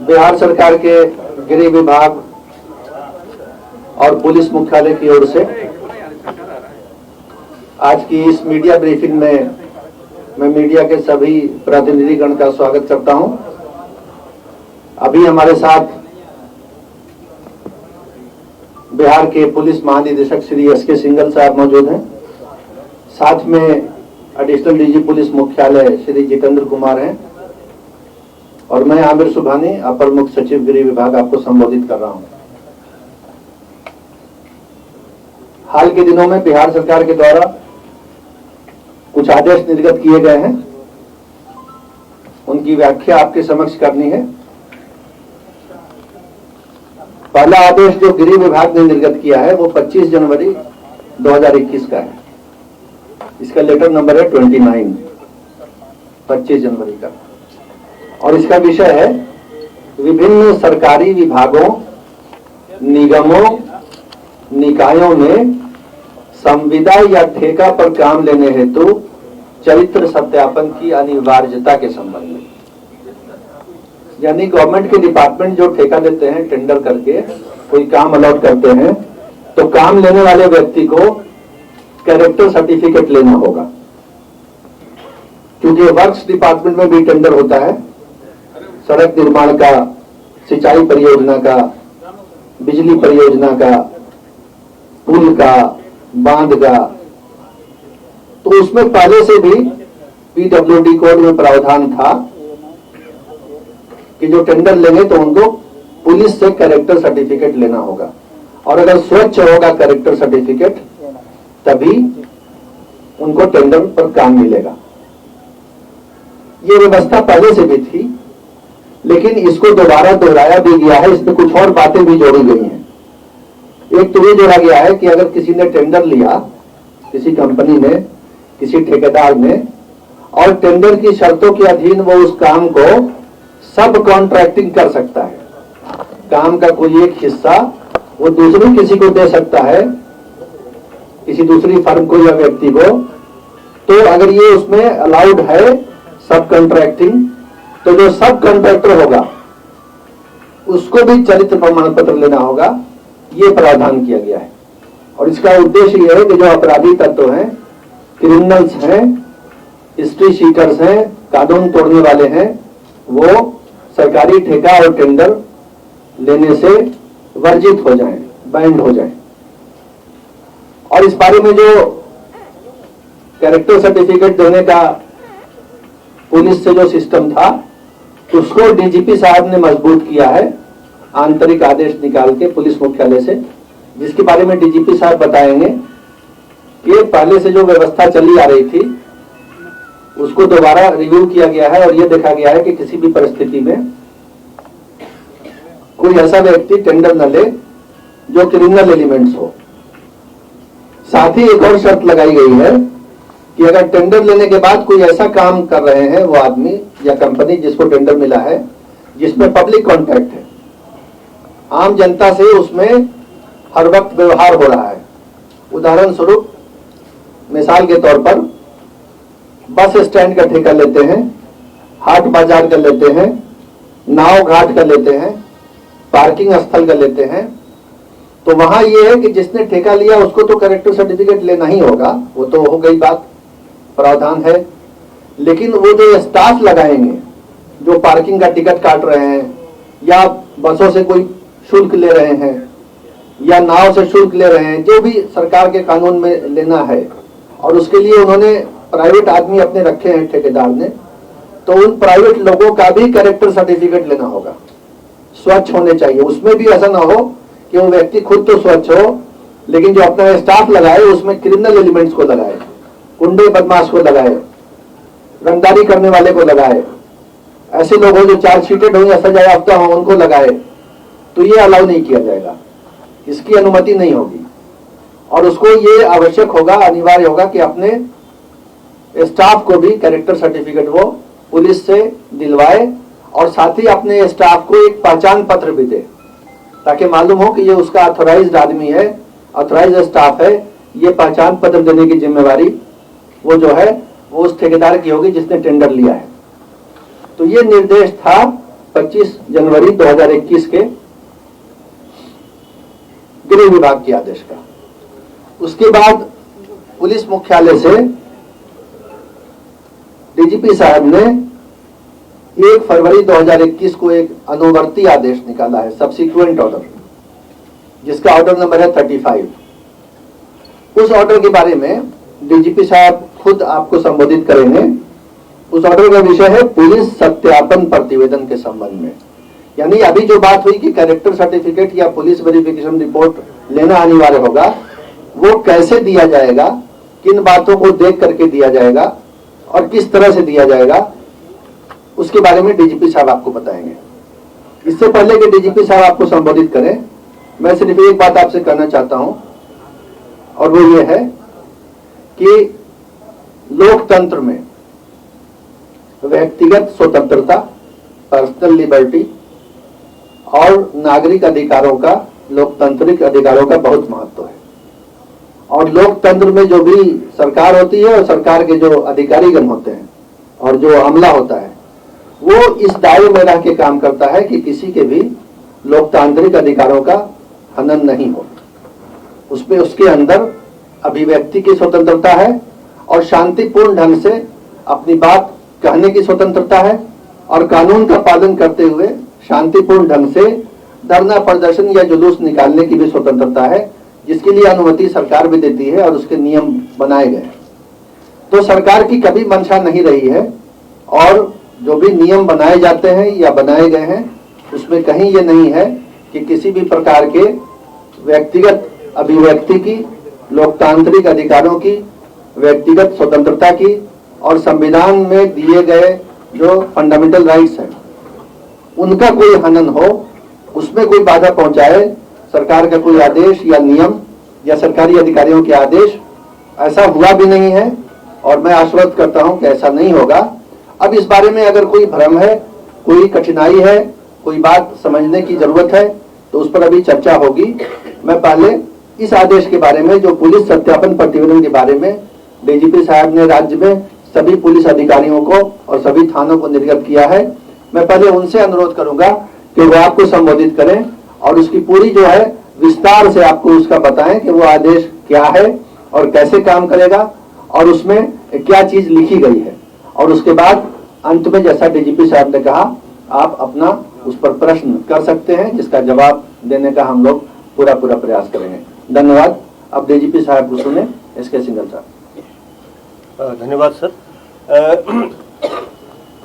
बिहार सरकार के गृह विभाग और पुलिस मुख्यालय की ओर से आज की इस मीडिया ब्रीफिंग में मैं मीडिया के सभी प्रतिनिधिगण का स्वागत करता हूं। अभी हमारे साथ बिहार के पुलिस महानिदेशक श्री एस.के. सिंघल साहब मौजूद हैं। साथ में एडिशनल डीजी पुलिस मुख्यालय श्री जितेंद्र कुमार हैं और मैं आमिर सुभानी अपर मुख्य सचिव गृह विभाग आपको संबोधित कर रहा हूं। हाल के दिनों में बिहार सरकार के द्वारा कुछ आदेश निर्गत किए गए हैं, उनकी व्याख्या आपके समक्ष करनी है। पहला आदेश जो गृह विभाग ने निर्गत किया है वो 25 जनवरी 2021 का है। इसका लेटर नंबर है 29, 25 जनवरी का, और इसका विषय है विभिन्न सरकारी विभागों, निगमों, निकायों में संविदा या ठेका पर काम लेने हेतु चरित्र सत्यापन की अनिवार्यता के संबंध में। यानी गवर्नमेंट के डिपार्टमेंट जो ठेका लेते हैं, टेंडर करके कोई काम अलॉट करते हैं, तो काम लेने वाले व्यक्ति को कैरेक्टर सर्टिफिकेट लेना होगा, क्योंकि वर्क्स डिपार्टमेंट में भी टेंडर होता है, सड़क निर्माण का, सिंचाई परियोजना का, बिजली परियोजना का, पुल का, बांध का। तो उसमें पहले से भी पीडब्ल्यूडी कोड में प्रावधान था कि जो टेंडर लेंगे तो उनको पुलिस से कैरेक्टर सर्टिफिकेट लेना होगा, और अगर स्वच्छ होगा कैरेक्टर सर्टिफिकेट तभी उनको टेंडर पर काम मिलेगा। ये व्यवस्था पहले से भी थी, लेकिन इसको दोबारा दोहराया भी गया है। इसमें कुछ और बातें भी जोड़ी गई हैं। एक तो ये जोड़ा गया है कि अगर किसी ने टेंडर लिया, किसी कंपनी ने, किसी ठेकेदार ने, और टेंडर की शर्तों के अधीन वो उस काम को सब कॉन्ट्रैक्टिंग कर सकता है, काम का कोई एक हिस्सा वो दूसरे किसी को दे सकता है, किसी दूसरी फर्म को या व्यक्ति को। तो अगर ये उसमें अलाउड है सब कॉन्ट्रैक्टिंग, तो जो सब कॉन्ट्रैक्टर होगा उसको भी चरित्र प्रमाण पत्र लेना होगा। ये प्रावधान किया गया है, और इसका उद्देश्य यह है कि जो अपराधी तत्व हैं, क्रिमिनल्स हैं, हिस्ट्री शीटर्स हैं, कानून तोड़ने वाले हैं, वो सरकारी ठेका और टेंडर लेने से वर्जित हो जाएं, बैंड हो जाएं। और इस बारे में जो कैरेक्टर सर्टिफिकेट देने का पुलिस से जो सिस्टम था, उसको डीजीपी साहब ने मजबूत किया है, आंतरिक आदेश निकाल के पुलिस मुख्यालय से, जिसके बारे में डीजीपी साहब बताएंगे कि पहले से जो व्यवस्था चली आ रही थी उसको दोबारा रिव्यू किया गया है, और यह देखा गया है कि किसी भी परिस्थिति में कोई ऐसा व्यक्ति टेंडर न ले जो क्रिमिनल एलिमेंट्स हो। साथ ही एक और शर्त लगाई गई है कि अगर टेंडर लेने के बाद कोई ऐसा काम कर रहे हैं वो आदमी या कंपनी जिसको टेंडर मिला है, जिसमें पब्लिक कॉन्टैक्ट है, आम जनता से उसमें हर वक्त व्यवहार हो रहा है। उदाहरण स्वरूप, मिसाल के तौर पर, बस स्टैंड का ठेका लेते हैं, हाट बाजार का लेते हैं, नाव घाट का लेते हैं, पार्किंग स्थल का लेते हैं, तो वहां यह है कि जिसने ठेका लिया उसको तो कैरेक्टर सर्टिफिकेट लेना ही होगा, वो तो हो गई बात, प्रावधान है। लेकिन वो जो स्टाफ लगाएंगे, जो पार्किंग का टिकट काट रहे हैं, या बसों से कोई शुल्क ले रहे हैं, या नाव से शुल्क ले रहे हैं, जो भी सरकार के कानून में लेना है, और उसके लिए उन्होंने प्राइवेट आदमी अपने रखे हैं ठेकेदार ने, तो उन प्राइवेट लोगों का भी कैरेक्टर सर्टिफिकेट लेना होगा, स्वच्छ होने चाहिए। उसमें भी ऐसा ना हो कि वो व्यक्ति खुद तो स्वच्छ हो, लेकिन जो अपना स्टाफ लगाए उसमें क्रिमिनल एलिमेंट्स को लगाए, गुंडे बदमाश को लगाए, रंगदारी करने वाले को लगाए, ऐसे लोग हो जो चार्जशीटेड हो या सजा याफ्ता हो उनको लगाए, तो ये अलाउ नहीं किया जाएगा, इसकी अनुमति नहीं होगी। और उसको ये आवश्यक होगा, अनिवार्य होगा कि अपने स्टाफ को भी कैरेक्टर सर्टिफिकेट वो पुलिस से दिलवाए, और साथ ही अपने स्टाफ को एक पहचान पत्र भी दे, ताकि मालूम हो कि ये उसका ऑथोराइज्ड आदमी है, ऑथोराइज्ड स्टाफ है। ये पहचान पत्र देने की जिम्मेवारी वो जो है वो उस ठेकेदार की होगी जिसने टेंडर लिया है। तो ये निर्देश था 25 जनवरी 2021 के गृह विभाग के आदेश का। उसके बाद पुलिस मुख्यालय से डीजीपी साहब ने 1 फरवरी 2021 को एक अनुवर्ती आदेश निकाला है, सब्सिक्वेंट ऑर्डर, जिसका ऑर्डर नंबर है 35। उस ऑर्डर के बारे में डीजीपी साहब खुद आपको संबोधित करेंगे। उस ऑर्डर का विषय है पुलिस सत्यापन प्रतिवेदन के संबंध में। यानी अभी जो बात हुई कि कैरेक्टर सर्टिफिकेट या पुलिस वेरिफिकेशन रिपोर्ट लेना अनिवार्य होगा, वो कैसे दिया जाएगा, किन बातों को देख करके दिया जाएगा और किस तरह से दिया जाएगा, उसके बारे में डीजीपी साहब आपको बताएंगे। इससे पहले कि डीजीपी साहब आपको संबोधित करें, मैं सिर्फ एक बात आपसे कहना चाहता हूं, और वो ये है कि लोकतंत्र में व्यक्तिगत स्वतंत्रता, पर्सनल लिबर्टी और नागरिक अधिकारों का, लोकतांत्रिक अधिकारों का बहुत महत्व है। और लोकतंत्र में जो भी सरकार होती है और सरकार के जो अधिकारीगण होते हैं और जो अमला होता है, वो इस दायरे में रह के काम करता है कि किसी के भी लोकतांत्रिक अधिकारों का हनन नहीं हो। उसमें उसके अंदर अभिव्यक्ति की स्वतंत्रता है और शांतिपूर्ण ढंग से अपनी बात कहने की स्वतंत्रता है और कानून का पालन करते हुए शांतिपूर्ण ढंग से धरना प्रदर्शन या जुलूस निकालने की भी स्वतंत्रता है, जिसके लिए अनुमति सरकार भी देती है और उसके नियम बनाए गए हैं। तो सरकार की कभी मंशा नहीं रही है और जो भी नियम बनाए जाते हैं या बनाए गए हैं, उसमें कहीं ये नहीं है कि किसी भी प्रकार के व्यक्तिगत अभिव्यक्ति की, लोकतांत्रिक अधिकारों की, व्यक्तिगत स्वतंत्रता की और संविधान में दिए गए जो फंडामेंटल राइट्स हैं, उनका कोई हनन हो, उसमें कोई बाधा पहुंचाए सरकार का कोई आदेश या नियम या सरकारी अधिकारियों के आदेश, ऐसा हुआ भी नहीं है और मैं आश्वस्त करता हूं कि ऐसा नहीं होगा। अब इस बारे में अगर कोई भ्रम है, कोई कठिनाई है, कोई बात समझने की जरूरत है, तो उस पर अभी चर्चा होगी। मैं पहले इस आदेश के बारे में, जो पुलिस सत्यापन प्रतिवेदन के बारे में डीजीपी साहब ने राज्य में सभी पुलिस अधिकारियों को और सभी थानों को निर्गत किया है, मैं पहले उनसे अनुरोध करूंगा कि वो आपको संबोधित करें और उसकी पूरी जो है विस्तार से आपको उसका बताएं कि वो आदेश क्या है और कैसे काम करेगा और उसमें क्या चीज लिखी गई है। और उसके बाद अंत में, जैसा डीजीपी साहब ने कहा, आप अपना उस पर प्रश्न कर सकते हैं, जिसका जवाब देने का हम लोग पूरा प्रयास करेंगे। धन्यवाद। अब डीजीपी साहब को सुने, एसके सिंघल साहब। धन्यवाद सर।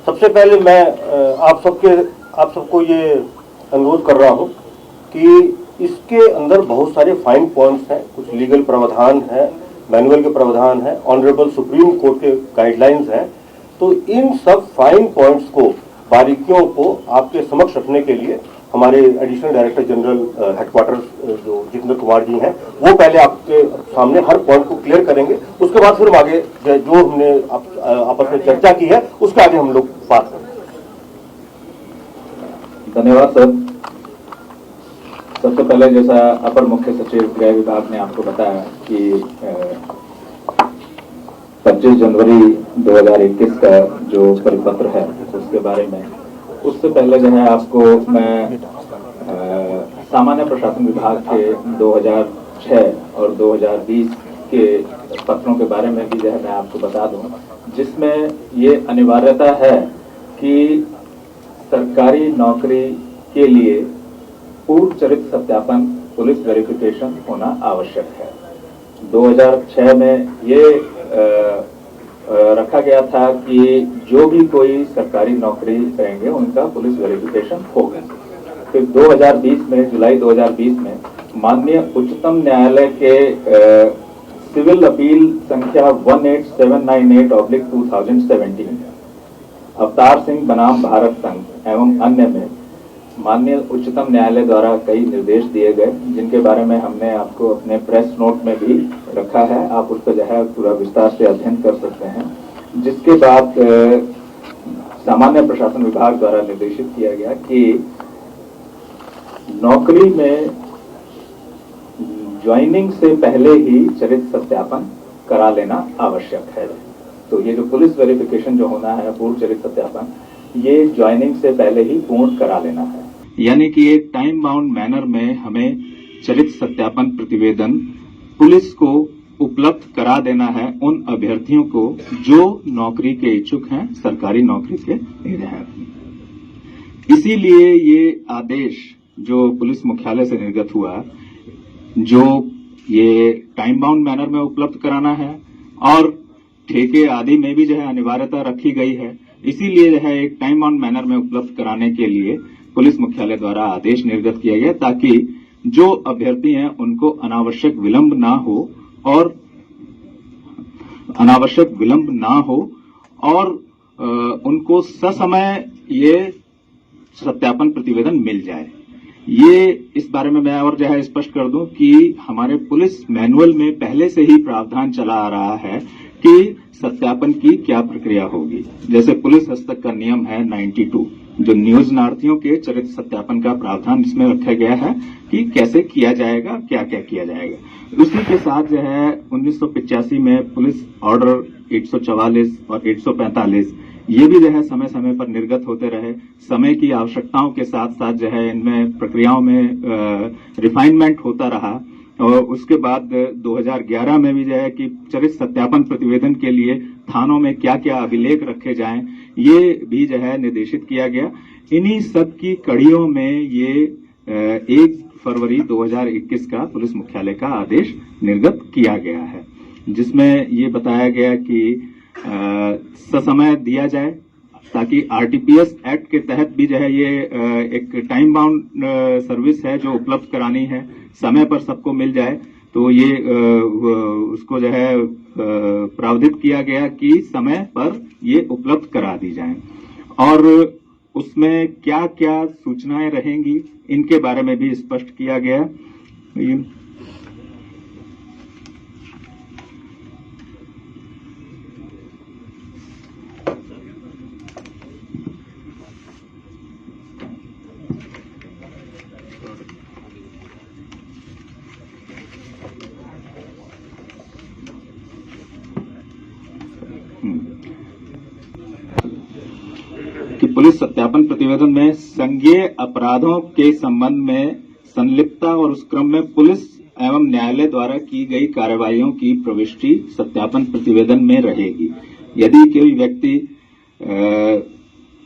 सबसे पहले मैं आप सबको ये अनुरोध कर रहा हूँ कि इसके अंदर बहुत सारे फाइन पॉइंट्स हैं, कुछ लीगल प्रावधान है, मैनुअल के प्रावधान है, ऑनरेबल सुप्रीम कोर्ट के गाइडलाइंस हैं। तो इन सब फाइन पॉइंट्स को, बारीकियों को आपके समक्ष रखने के लिए हमारे एडिशनल डायरेक्टर जनरल हेडक्वार्टर जो जितेंद्र कुमार जी हैं, वो पहले आपके सामने हर पॉइंट को क्लियर करेंगे। उसके बाद फिर हम आगे जो हमने आपस में चर्चा की है उसके आगे हम लोग बात करेंगे। धन्यवाद सर। सबसे पहले, जैसा अपर मुख्य सचिव गृह विभाग ने आपको बताया कि 25 जनवरी 2021 का जो परिपत्र है उसके बारे में, उससे पहले जो है आपको मैं सामान्य प्रशासन विभाग के 2006 और 2020 के पत्रों के बारे में भी जो है मैं आपको बता दूं, जिसमें ये अनिवार्यता है कि सरकारी नौकरी के लिए पूर्व चरित्र सत्यापन, पुलिस वेरिफिकेशन होना आवश्यक है। 2006 में ये रखा गया था कि जो भी कोई सरकारी नौकरी करेंगे उनका पुलिस वेरिफिकेशन होगा। फिर 2020 में, जुलाई 2020 में माननीय उच्चतम न्यायालय के सिविल अपील संख्या 18798/2017 अवतार सिंह बनाम भारत संघ एवं अन्य में माननीय उच्चतम न्यायालय द्वारा कई निर्देश दिए गए, जिनके बारे में हमने आपको अपने प्रेस नोट में भी रखा है। आप उस पर जो है पूरा विस्तार से अध्ययन कर सकते हैं। जिसके बाद सामान्य प्रशासन विभाग द्वारा निर्देशित किया गया कि नौकरी में ज्वाइनिंग से पहले ही चरित्र सत्यापन करा लेना आवश्यक है। तो ये जो पुलिस वेरिफिकेशन जो होना है, पूर्व चरित्र सत्यापन, ये ज्वाइनिंग से पहले ही पूर्ण करा लेना है। यानी कि एक टाइम बाउंड मैनर में हमें चरित्र सत्यापन प्रतिवेदन पुलिस को उपलब्ध करा देना है उन अभ्यर्थियों को जो नौकरी के इच्छुक हैं, सरकारी नौकरी के लिए हैं। इसीलिए ये आदेश जो पुलिस मुख्यालय से निर्गत हुआ, जो ये टाइम बाउंड मैनर में उपलब्ध कराना है और ठेके आदि में भी जो है अनिवार्यता रखी गई है, इसीलिए जो है एक टाइम बाउंड मैनर में उपलब्ध कराने के लिए पुलिस मुख्यालय द्वारा आदेश निर्गत किया गया, ताकि जो अभ्यर्थी हैं उनको अनावश्यक विलंब ना हो और उनको ससमय ये सत्यापन प्रतिवेदन मिल जाए। ये इस बारे में मैं और जो है स्पष्ट कर दूं कि हमारे पुलिस मैनुअल में पहले से ही प्रावधान चला आ रहा है कि सत्यापन की क्या प्रक्रिया होगी। जैसे पुलिस हस्तक का नियम है 92, जो नियोजनार्थियों के चरित्र सत्यापन का प्रावधान इसमें रखा गया है कि कैसे किया जाएगा, क्या क्या किया जाएगा। उसी के साथ जो है 1985 में पुलिस ऑर्डर 144 और 145 ये भी जो है समय समय पर निर्गत होते रहे। समय की आवश्यकताओं के साथ साथ जो है इनमें प्रक्रियाओं में रिफाइनमेंट होता रहा और उसके बाद 2011 में भी जो है कि चरित्र सत्यापन प्रतिवेदन के लिए थानों में क्या क्या अभिलेख रखे जाएं, ये भी जो है निर्देशित किया गया। इन्हीं सब की कड़ियों में ये 1 फरवरी 2021 का पुलिस मुख्यालय का आदेश निर्गत किया गया है, जिसमें ये बताया गया कि ससमय दिया जाए ताकि आरटीपीएस एक्ट के तहत भी जो है ये एक टाइम बाउंड सर्विस है जो उपलब्ध करानी है, समय पर सबको मिल जाए। तो ये उसको जो है प्रावधान किया गया कि समय पर ये उपलब्ध करा दी जाए और उसमें क्या क्या सूचनाएं रहेंगी इनके बारे में भी स्पष्ट किया गया। कि पुलिस सत्यापन प्रतिवेदन में संज्ञेय अपराधों के संबंध में संलिप्तता और उस क्रम में पुलिस एवं न्यायालय द्वारा की गई कार्रवाइयों की प्रविष्टि सत्यापन प्रतिवेदन में रहेगी। यदि कोई व्यक्ति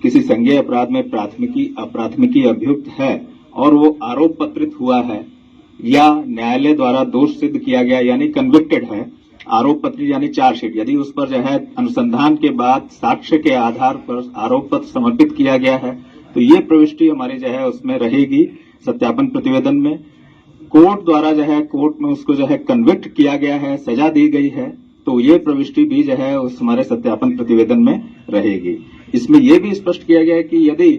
किसी संज्ञेय अपराध में अप्राथमिकी अभियुक्त है और वो आरोप पत्रित हुआ है या न्यायालय द्वारा दोष सिद्ध किया गया यानी कन्विक्टेड है, आरोप पत्र यानी चार्जशीट, यदि उस पर जो है अनुसंधान के बाद साक्ष्य के आधार पर आरोप पत्र समर्पित किया गया है तो ये प्रविष्टि हमारी जो है उसमें रहेगी सत्यापन प्रतिवेदन में। कोर्ट द्वारा जो है कोर्ट में उसको जो है कन्विक्ट किया गया है, सजा दी गई है, तो ये प्रविष्टि भी जो है उस हमारे सत्यापन प्रतिवेदन में रहेगी। इसमें यह भी स्पष्ट किया गया है कि यदि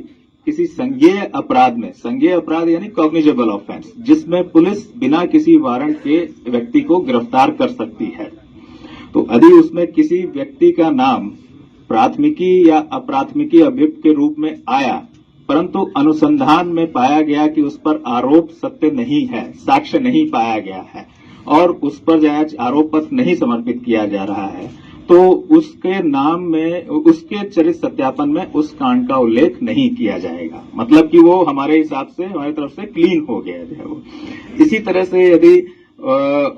किसी संज्ञेय अपराध में, संज्ञेय अपराध यानी कॉग्निजेबल ऑफेंस, जिसमें पुलिस बिना किसी वारंट के व्यक्ति को गिरफ्तार कर सकती है, तो यदि उसमें किसी व्यक्ति का नाम प्राथमिकी या अप्राथमिकी अभियुक्त के रूप में आया परंतु अनुसंधान में पाया गया कि उस पर आरोप सत्य नहीं है, साक्ष्य नहीं पाया गया है और उस पर जो है आरोप पत्र नहीं समर्पित किया जा रहा है, तो उसके नाम में, उसके चरित्र सत्यापन में उस कांड का उल्लेख नहीं किया जाएगा। मतलब कि वो हमारे हिसाब से, हमारी तरफ से क्लीन हो गया है वो। इसी तरह से यदि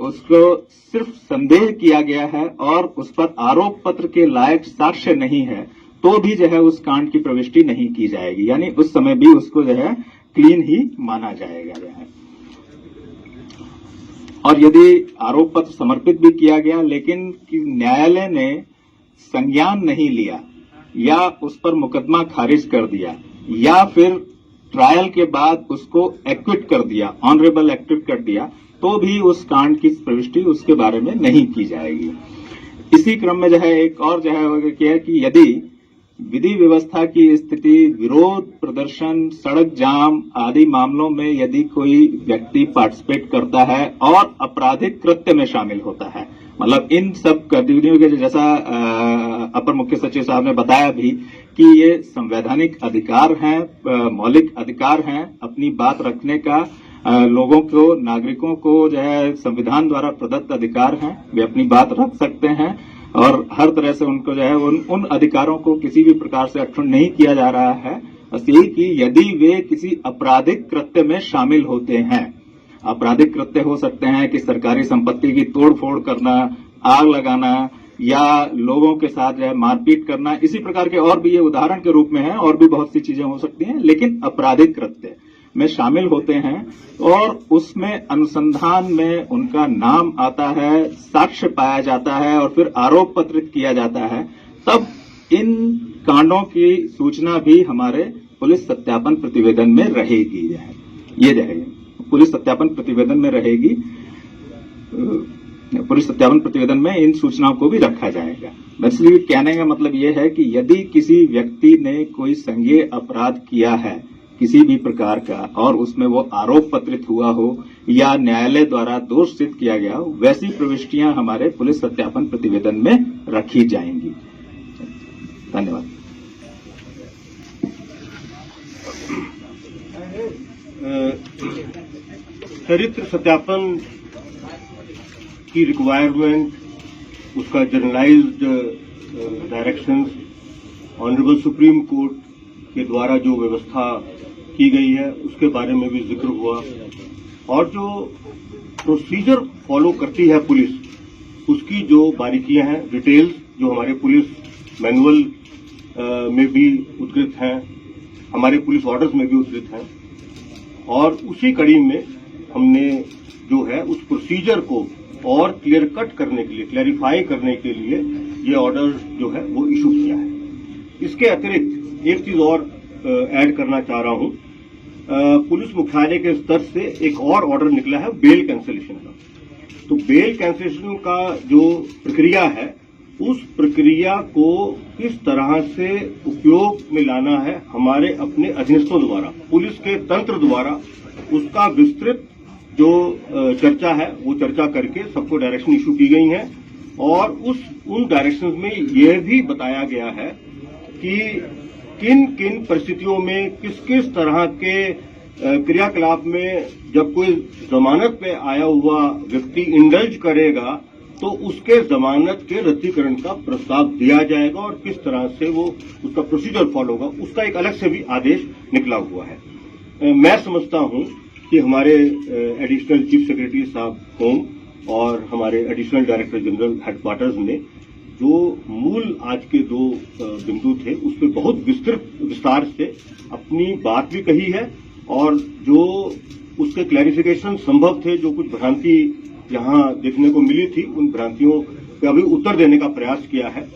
उसको सिर्फ संदेह किया गया है और उस पर आरोप पत्र के लायक साक्ष्य नहीं है तो भी जो है उस कांड की प्रविष्टि नहीं की जाएगी, यानी उस समय भी उसको जो है क्लीन ही माना जाएगा जो है। और यदि आरोप पत्र समर्पित भी किया गया लेकिन न्यायालय ने संज्ञान नहीं लिया या उस पर मुकदमा खारिज कर दिया या फिर ट्रायल के बाद उसको एक्विट कर दिया, ऑनरेबल एक्विट कर दिया, तो भी उस कांड की प्रविष्टि उसके बारे में नहीं की जाएगी। इसी क्रम में जो है एक और जो है क्या है कि यदि विधि व्यवस्था की स्थिति, विरोध प्रदर्शन, सड़क जाम आदि मामलों में यदि कोई व्यक्ति पार्टिसिपेट करता है और आपराधिक कृत्य में शामिल होता है, मतलब इन सब गतिविधियों के जैसा अपर मुख्य सचिव साहब ने बताया भी कि ये संवैधानिक अधिकार हैं, मौलिक अधिकार हैं, अपनी बात रखने का लोगों को, नागरिकों को जो है संविधान द्वारा प्रदत्त अधिकार हैं, वे अपनी बात रख सकते हैं। और हर तरह से उनको जो है उन अधिकारों को किसी भी प्रकार से अक्षुण्ण नहीं किया जा रहा है। बस यही कि यदि वे किसी आपराधिक कृत्य में शामिल होते हैं, आपराधिक कृत्य हो सकते हैं कि सरकारी संपत्ति की तोड़फोड़ करना, आग लगाना या लोगों के साथ जो है मारपीट करना, इसी प्रकार के और भी ये उदाहरण के रूप में है, और भी बहुत सी चीजें हो सकती हैं, लेकिन आपराधिक कृत्य में शामिल होते हैं और उसमें अनुसंधान में उनका नाम आता है, साक्ष्य पाया जाता है और फिर आरोप पत्रित किया जाता है, तब इन कांडों की सूचना भी हमारे पुलिस सत्यापन प्रतिवेदन में रहेगी। ये रहेगी पुलिस सत्यापन प्रतिवेदन में रहेगी। पुलिस सत्यापन प्रतिवेदन में इन सूचनाओं को भी रखा जाएगा। इसलिए कहने का मतलब यह है कि यदि किसी व्यक्ति ने कोई संज्ञेय अपराध किया है किसी भी प्रकार का और उसमें वो आरोप पत्रित हुआ हो या न्यायालय द्वारा दोष सिद्ध किया गया हो, वैसी प्रविष्टियां हमारे पुलिस सत्यापन प्रतिवेदन में रखी जाएंगी। धन्यवाद। चरित्र सत्यापन की रिक्वायरमेंट, उसका generalised directions honourable Supreme Court के द्वारा जो व्यवस्था की गई है उसके बारे में भी जिक्र हुआ, और जो प्रोसीजर फॉलो करती है पुलिस उसकी जो बारीकियां हैं, डिटेल्स जो हमारे पुलिस मैनुअल में भी उद्धृत हैं, हमारे पुलिस ऑर्डर्स में भी उद्धृत हैं, और उसी कड़ी में हमने जो है उस प्रोसीजर को और क्लियर कट करने के लिए, क्लैरिफाई करने के लिए ये ऑर्डर जो है वो इशू किया है। इसके अतिरिक्त एक चीज और ऐड करना चाह रहा हूं। पुलिस मुख्यालय के स्तर से एक और ऑर्डर निकला है बेल कैंसिलेशन का। तो बेल कैंसिलेशन का जो प्रक्रिया है उस प्रक्रिया को किस तरह से उपयोग में लाना है हमारे अपने अधीनस्थों द्वारा, पुलिस के तंत्र द्वारा, उसका विस्तृत जो चर्चा है वो चर्चा करके सबको डायरेक्शन इशू की गई है, और उन डायरेक्शंस में यह भी बताया गया है कि किन किन परिस्थितियों में किस किस तरह के क्रियाकलाप में जब कोई जमानत पे आया हुआ व्यक्ति इंडल्ज करेगा तो उसके जमानत के रद्दीकरण का प्रस्ताव दिया जाएगा और किस तरह से वो उसका प्रोसीजर फॉलो होगा, उसका एक अलग से भी आदेश निकला हुआ है। मैं समझता हूं कि हमारे एडिशनल चीफ सेक्रेटरी साहब होम और हमारे एडिशनल डायरेक्टर जनरल हेडक्वार्टर्स ने जो मूल आज के दो बिंदु थे उस पर बहुत विस्तार से अपनी बात भी कही है, और जो उसके क्लैरिफिकेशन संभव थे, जो कुछ भ्रांति यहां देखने को मिली थी, उन भ्रांतियों का भी उत्तर देने का प्रयास किया है।